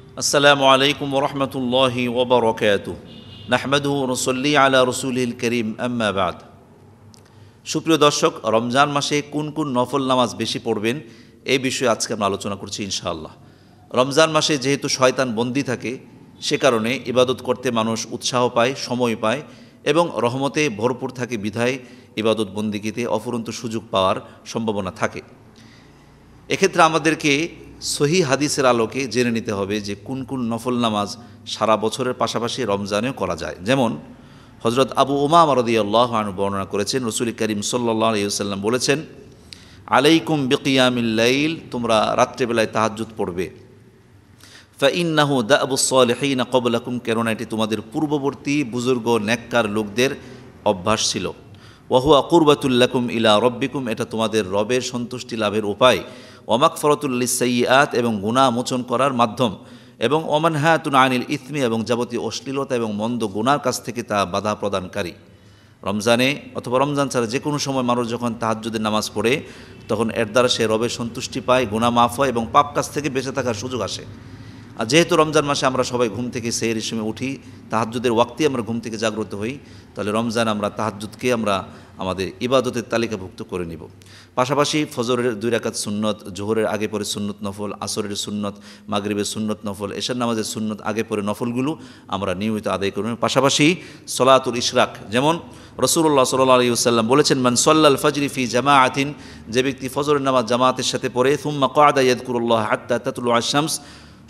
আসসালামু আলাইকুম ওরহমতুল্লাহি ওবরকাতুহু নাহমাদুহু ওয়া নুসাল্লি আলা রাসূলিল কারীম আম্মা বাদ। সুপ্রিয় দর্শক, রমজান মাসে কোন কোন নফল নামাজ বেশি পড়বেন এই বিষয়ে আজকে আমরা আলোচনা করছি ইনশাআল্লাহ। রমজান মাসে যেহেতু শয়তান বন্দী থাকে, সে কারণে ইবাদত করতে মানুষ উৎসাহ পায়, সময় পায় এবং রহমতে ভরপুর থাকে বিধায় ইবাদত বন্দিগিতে অফুরন্ত সুযোগ পাওয়ার সম্ভাবনা থাকে। এক্ষেত্রে আমাদেরকে সহি হাদিসের আলোকে জেনে নিতে হবে যে কোন কোন নফল নামাজ সারা বছরের পাশাপাশি রমজানেও করা যায়। যেমন হজরত আবু উমামা রাদিয়াল্লাহু আনহু বর্ণনা করেছেন, রাসূল করিম সাল্লাল্লাহু আলাইহি ওয়াসাল্লাম বলেছেন, আলাইকুম বিকিয়ামিল লাইল, তোমরা রাত্রেবেলায় তাহাজ্জুদ পড়বে। ফাইন্নাহু দাবুস সালিহিন ক্বাবলাকুম, কেননা এটি তোমাদের পূর্ববর্তী বুজুর্গ নেককার লোকদের অভ্যাস ছিল। ওয়াহুয়া কুরবাতুল লাকুম ইলা রব্বিকুম, এটা তোমাদের রবের সন্তুষ্টি লাভের উপায়। ওয়ামাগফিরাতুল লিসসাইয়্যাত, এবং গুনাহ মোচন করার মাধ্যম, এবং ওমানহাতুন আনিল ইসমি, এবং যাবতীয় অশ্লীলতা এবং মন্দ গুনার কাছ থেকে তা বাধা প্রদানকারী। রমজানে অথবা রমজান ছাড়া যে কোনো সময় মানুষ যখন তাহাজ্জুদের নামাজ পড়ে, তখন এর দ্বারা সে রবের সন্তুষ্টি পায়, গুনাহ মাফ হয় এবং পাপ কাজ থেকে বেঁচে থাকার সুযোগ আসে। আর যেহেতু রমজান মাসে আমরা সবাই ঘুম থেকে সেহরির সময় উঠি, তাহাজ্জুদের ওয়াক্তে আমরা ঘুম থেকে জাগ্রত হই, তাহলে রমজান আমরা তাহাজ্জুদকে আমরা আমাদের ইবাদতের তালিকাভুক্ত করে নিব। পাশাপাশি ফজরের 2 রাকাত সুন্নত, জোহরের আগে পরে সুন্নত নফল, আসরের সুন্নত, মাগরিবের সুন্নত নফল, এশার নামাজের সুন্নত আগে পরে নফলগুলো আমরা নিয়মিত আদায় করব। পাশাপাশি সলাতুল ইশরাক, যেমন রাসূলুল্লাহ সাল্লাল্লাহু আলাইহি ওয়াসাল্লাম বলেছেন, মান সাল্লাল ফজরি ফি জামাআতিন, যে ব্যক্তি ফজরের নামাজ জামাতের সাথে পড়ে, সুম্মা ক্বাদা ইয়াযকুরুল্লাহ হাত্তা তাতলুআ আশ-শামস,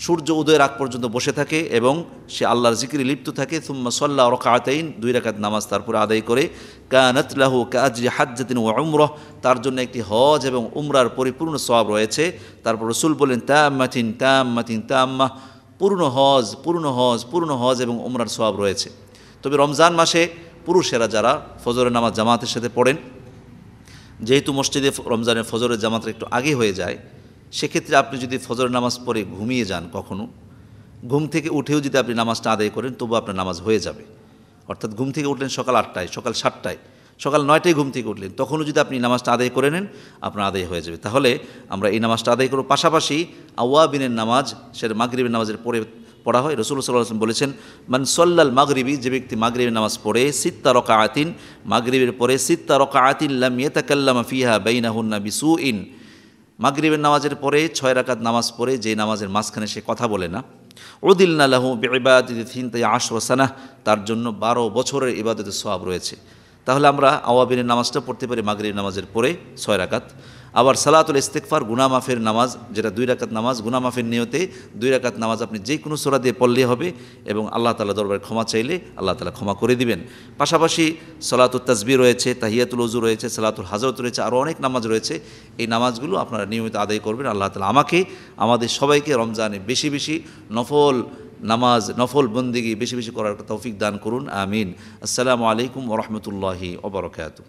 সূর্য উদয়ের আগ পর্যন্ত বসে থাকে এবং সে আল্লাহর জিকিরে লিপ্ত থাকে, সুম্মা সাল্লা রাকাতাইন, 2 রাকাত নামাজ তারপরে আদায় করে, কানাত লাহু কাআজরি হাজ্জাতিন ওয়া উমরাহ, তার জন্য একটি হজ এবং উমরার পরিপূর্ণ সওয়াব রয়েছে। তারপর রাসূল বলেন, তাম্মাতিন তাম্মাতিন তাম্মাহ, পূর্ণ হজ পূর্ণ হজ পূর্ণ হজ এবং উমরার সওয়াব রয়েছে। তবে রমজান মাসে পুরুষেরা যারা ফজরের নামাজ জামাতের সাথে পড়েন, যেহেতু মসজিদে রমজানের ফজরের জামাতটা একটু আগে হয়ে যায়, সেক্ষেত্রে আপনি যদি ফজর নামাজ পড়ে ঘুমিয়ে যান, কখনও ঘুম থেকে উঠেও যদি আপনি নামাজটা আদায় করেন, তবু আপনার নামাজ হয়ে যাবে। অর্থাৎ ঘুম থেকে উঠলেন সকাল 8টায়, সকাল 7টায়, সকাল 9টায় ঘুম থেকে উঠলেন, তখনও যদি আপনি নামাজটা আদায় করে নেন, আপনার আদায় হয়ে যাবে। তাহলে আমরা এই নামাজটা আদায় করব। পাশাপাশি আওয়াবিনের নামাজ, সেটা মাগরিবের নামাজের পরে পড়া হয়। রাসূল সাল্লাল্লাহু আলাইহি ওয়াসাল্লাম বলেছেন, মান সাল্লাল মাগরিবি, যে ব্যক্তি মাগরিবের নামাজ পড়ে, সিত্তা রাকাআতিন, মাগরিবের পরে সিত্তা রাকাআতিন লাম ইয়াতাকাল্লামা ফিহা বাইনাহুন্না বিসুইন, মাগরিবের নামাজের পরে 6 রাকাত নামাজ পড়ে যে নামাজের মাঝখানে সে কথা বলে না, উদিলনা লাহু বিইবাদাতি থিনতাই আশরা সানাহ, তার জন্য 12 বছরের ইবাদতের সওয়াব রয়েছে। তাহলে আমরা আওয়াবিনের নামাজটা পড়তে পারি মাগরিবের নামাজের পরে 6 রাকাত। আবার সালাতুল ইস্তিগফার, গুনাহ মাফের নামাজ, যেটা 2 রাকাত নামাজ, গুনাহ মাফের নিয়তে 2 রাকাত নামাজ আপনি যে কোনো সূরা দিয়ে পড়লেই হবে এবং আল্লাহ তাআলা দরবারে ক্ষমা চাইলে আল্লাহ তাআলা ক্ষমা করে দিবেন। পাশাপাশি সালাতুত তাসবিহ রয়েছে, তাহিয়াতুল ওযু রয়েছে, সালাতুল হাজরত রয়েছে, আরও অনেক নামাজ রয়েছে। এই নামাজগুলো আপনারা নিয়মিত আদায় করবেন। আল্লাহ তাআলা আমাকে, আমাদের সবাইকে রমজানে বেশি বেশি নফল নামাজ, নফল বন্দেগী বেশি বেশি করার তৌফিক দান করুন, আমিন। আসসালামু আলাইকুম ওয়া রাহমাতুল্লাহি ওয়া বারাকাতুহু।